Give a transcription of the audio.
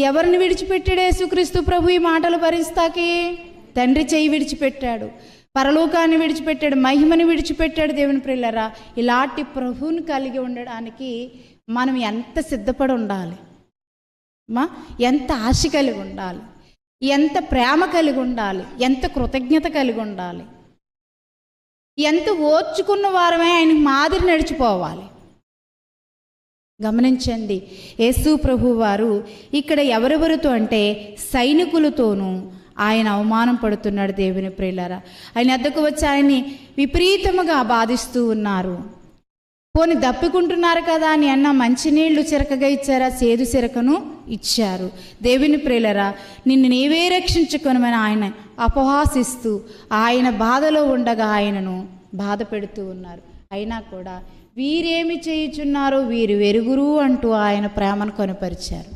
ఎవరిని విడిచిపెట్టాడు యేసుక్రీస్తు ప్రభు ఈ మాటలు భరిస్తాకి? తండ్రి చెయ్యి విడిచిపెట్టాడు, పరలోకాన్ని విడిచిపెట్టాడు, మహిమని విడిచిపెట్టాడు. దేవుని ప్రియులారా, ఇలాంటి ప్రభువుని కలిగి ఉండడానికి మనం ఎంత సిద్ధపడి ఉండాలి, ఎంత ఆశ కలిగి ఉండాలి, ఎంత ప్రేమ కలిగి ఉండాలి, ఎంత కృతజ్ఞత కలిగి ఉండాలి, ఎంత ఓర్చుకున్న వారమే ఆయనకు మాదిరి నడిచిపోవాలి. గమనించండి, యేసు ప్రభు వారు ఇక్కడ ఎవరెవరితో అంటే సైనికులతోనూ ఆయన అవమానం పడుతున్నాడు. దేవుని ప్రియులారా, ఆయన వద్దకు వచ్చి ఆయన్ని విపరీతముగా బాధిస్తూ ఉన్నారు. పోని దప్పికుంటున్నారు కదా అని అన్న మంచినీళ్లు చిరకగా ఇచ్చారా? చేదు చిరకను ఇచ్చారు. దేవుని ప్రియులారా, నిన్ను నీవే రక్షించుకొనమని ఆయన అపహాసిస్తూ ఆయన బాధలో ఉండగా ఆయనను బాధ పెడుతూ ఉన్నారు. అయినా కూడా వీరేమి చేయుచున్నారో వీరు వెరుగురు అంటూ ఆయన ప్రేమను కనుపరిచారు.